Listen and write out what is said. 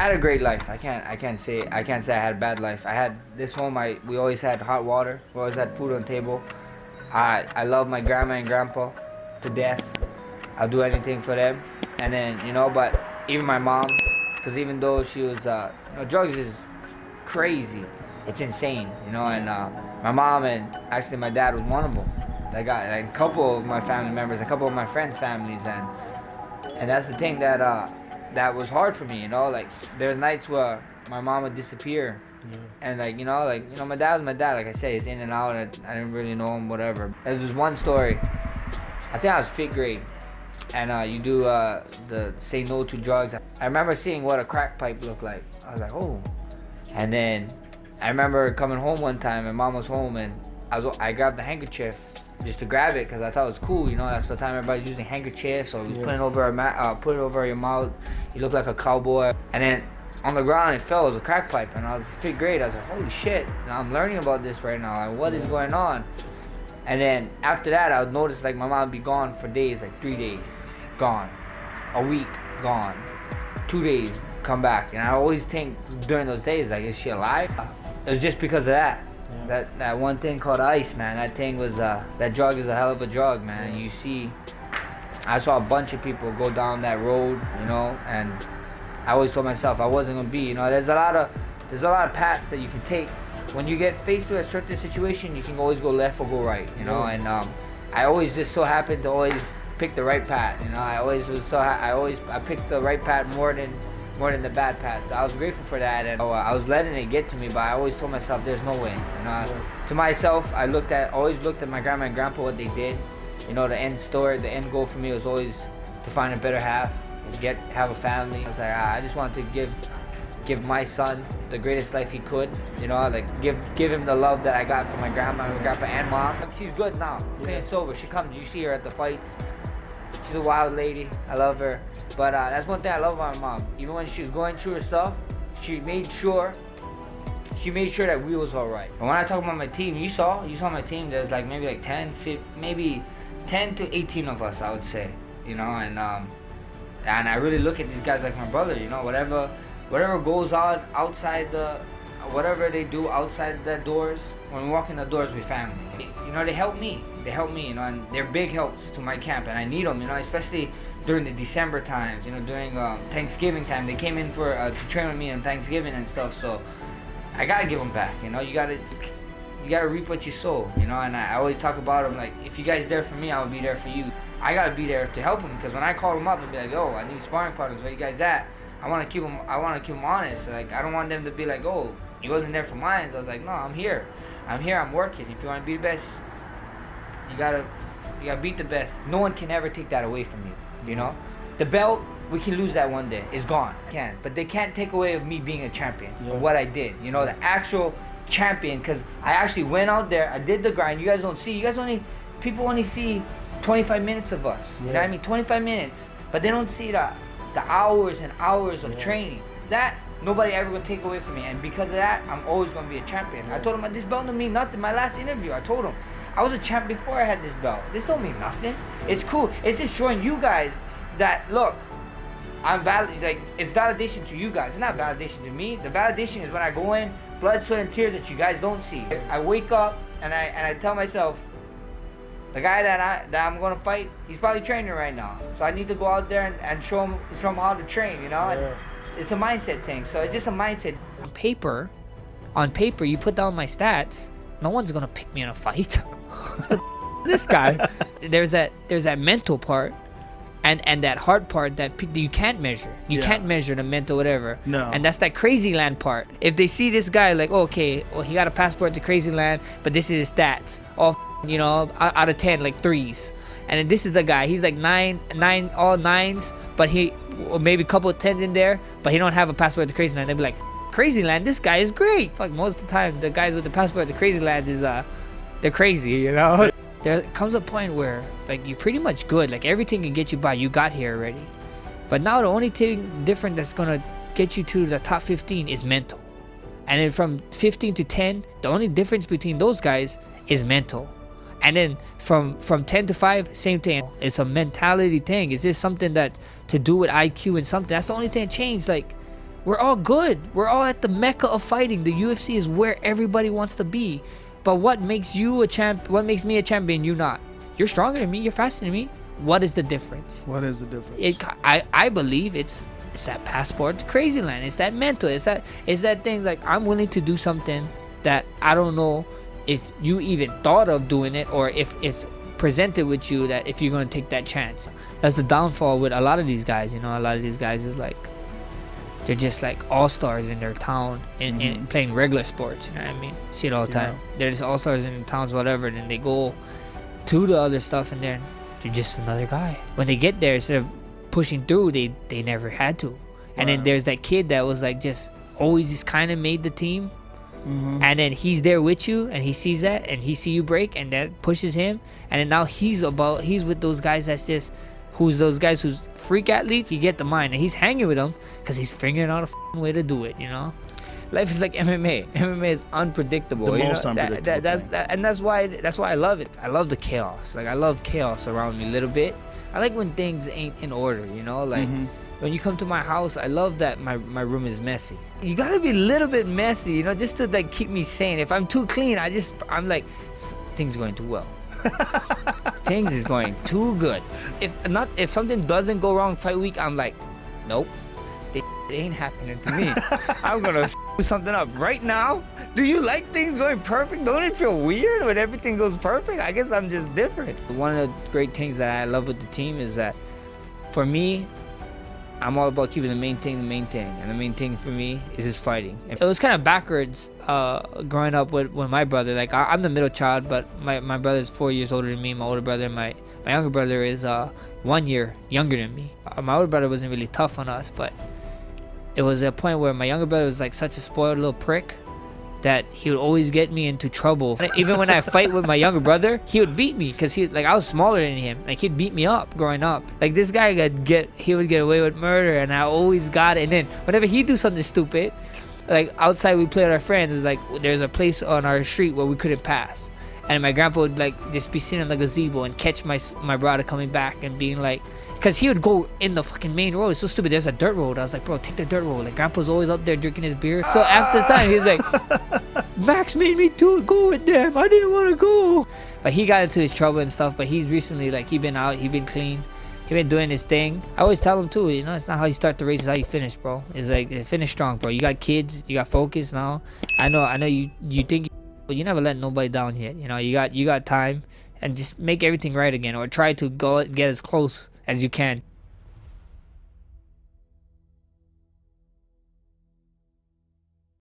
I had a great life. I can't say I had a bad life. I had this home. We always had hot water. We always had food on the table. I love my grandma and grandpa to death. I'll do anything for them. And then but even my mom, because even though she was drugs is crazy. It's insane, And my mom and actually my dad was one of them. I got like, a couple of my family members, a couple of my friends' families, and that's the thing that that was hard for me, Like there's nights where my mom would disappear, and my dad was my dad. Like I say, he's in and out. I didn't really know him, whatever. There's this one story. I think I was 5th grade, and you do the say no to drugs. I remember seeing what a crack pipe looked like. I was like, oh, and then I remember coming home one time, and mom was home, and I grabbed the handkerchief just to grab it because I thought it was cool, That's the time everybody's using handkerchiefs, so you put it over put it over your mouth. You look like a cowboy, and then on the ground it fell. It was a crack pipe, and I was 5th grade. I was like, holy shit! Now I'm learning about this right now. Like, what is going on? And then after that, I would notice like my mom would be gone for days, like 3 days, gone, a week, gone, 2 days, come back, and I always think during those days, like, is she alive? It was just because of that. That one thing called ice, man. That thing was that drug is a hell of a drug, man. You see, I saw a bunch of people go down that road, and I always told myself I wasn't gonna be, There's a lot of paths that you can take. When you get faced with a certain situation, you can always go left or go right, And I always just so happened to always pick the right path, I picked the right path more than the bad paths. I was grateful for that, and I was letting it get to me, but I always told myself there's no way. To myself, I always looked at my grandma and grandpa, what they did. The the end goal for me was always to find a better half, have a family. I was like, I just wanted to give my son the greatest life he could. Give him the love that I got from my grandma, and grandpa, and mom. She's good now, clean sober. She comes, you see her at the fights. She's a wild lady. I love her. But that's one thing I love about my mom. Even when she was going through her stuff, she made sure that we was all right. And when I talk about my team, you saw my team. There's like maybe like 10 to 18 of us, I would say. And I really look at these guys like my brother. Whatever goes on outside whatever they do outside the doors, when we walk in the doors, we family. They help me. And they're big helps to my camp, and I need them. Especially during the December times, during Thanksgiving time. They came in for to train with me on Thanksgiving and stuff, so I gotta give them back. You gotta reap what you sow. And I always talk about them like, if you guys there for me, I'll be there for you. I gotta be there to help them, because when I call them up and be like, yo, I need sparring partners, where you guys at? I want to keep them honest. Like, I don't want them to be like, oh, you wasn't there for mine. I was like, no, I'm here, I'm working. If you want to be the best, you gotta beat the best. No one can ever take that away from you. The belt, we can lose that one day. It's gone. But they can't take away of me being a champion. And what I did. The actual champion, because I actually went out there. I did the grind. You guys don't see. People only see 25 minutes of us. You know what I mean? 25 minutes, but they don't see the hours and hours of training. That nobody ever gonna take away from me, and because of that, I'm always gonna be a champion. I told him this belt don't mean nothing. My last interview, I told him I was a champ before I had this belt. This don't mean nothing. It's cool. It's just showing you guys that, look, I'm valid. Like, it's validation to you guys. It's not validation to me. The validation is when I go in, blood, sweat, and tears that you guys don't see. I wake up and I tell myself, the guy that I'm gonna fight, he's probably training right now. So I need to go out there and show him how to train. And it's a mindset thing. So it's just a mindset. On paper, you put down my stats. No one's gonna pick me in a fight. This guy. There's that mental part, and that hard part that you can't measure. You can't measure the mental whatever. No. And that's that crazy land part. If they see this guy like, okay, well, he got a passport to crazy land, but this is his stats. All out of 10, like 3s. And then this is the guy. He's like 9, all 9s, but maybe a couple of 10s in there, but he don't have a passport to crazy land. They'd be like, crazy land, this guy is great. Fuck, most of the time, the guys with the passport to crazy lands is they're crazy, There comes a point where like you're pretty much good. Like everything can get you by. You got here already. But now the only thing different that's gonna get you to the top 15 is mental. And then from 15 to 10, the only difference between those guys is mental. And then from 10 to 5, same thing. It's a mentality thing. It's just something that to do with IQ and something. That's the only thing that changed. Like We're all good. We're all at the mecca of fighting. The UFC is where everybody wants to be. But what makes you a champ? What makes me a champion? You not. You're stronger than me. You're faster than me. What is the difference? What is the difference? I believe it's that passport to crazy land. It's that mental. It's that thing. Like, I'm willing to do something that I don't know if you even thought of doing it, or if it's presented with you that if you're going to take that chance. That's the downfall with a lot of these guys. You know, a lot of these guys is like, they're just like all-stars in their town in playing regular sports. You know what I mean? See it all the time. They're just all-stars in their towns, whatever. And then they go to the other stuff, and then they're just another guy. When they get there, instead of pushing through, they never had to. And then there's that kid that was like just always just kind of made the team. And then he's there with you, and he sees that, and he see you break, and that pushes him. And then now he's with those guys that's just who's freak athletes. You get the mind, and he's hanging with them because he's figuring out a way to do it. You know, life is like MMA. MMA is unpredictable. The most unpredictable. And that's why I love it. I love the chaos. Like, I love chaos around me a little bit. I like when things ain't in order. You know, like when you come to my house, I love that my room is messy. You gotta be a little bit messy, you know, just to like keep me sane. If I'm too clean, I'm like, things going too well. Things is going too good. If something doesn't go wrong fight week, I'm like, nope, it ain't happening to me. I'm gonna do something up right now. Do you like things going perfect? Don't it feel weird when everything goes perfect? I guess I'm just different. One of the great things that I love with the team is that, for me, I'm all about keeping the main thing, and the main thing for me is just fighting. It was kind of backwards growing up with my brother. Like, I'm the middle child, but my brother is 4 years older than me. My older brother, my younger brother is 1 year younger than me. My older brother wasn't really tough on us, but it was a point where my younger brother was like such a spoiled little prick that he would always get me into trouble. Even when I fight with my younger brother, he would beat me because I was smaller than him. Like, he'd beat me up growing up. Like, this guy he would get away with murder, and I always got it. And then whenever he do something stupid, like outside we play with our friends, it's like there's a place on our street where we couldn't pass, and my grandpa would like just be sitting on the gazebo and catch my brother coming back and being like, because he would go in the fucking main road. It's so stupid. There's a dirt road. I was like, bro, take the dirt road. Like, grandpa's always up there drinking his beer. So after the time, he's like, Max made me go with them. I didn't want to go. But he got into his trouble and stuff. But he's recently, like, he been out. He been clean. He been doing his thing. I always tell him too, you know, it's not how you start the race, it's how you finish, bro. It's like, finish strong, bro. You got kids. You got focus now. I know you think, but you never let nobody down yet. You know, you got time, and just make everything right again, or try to get as close as you can.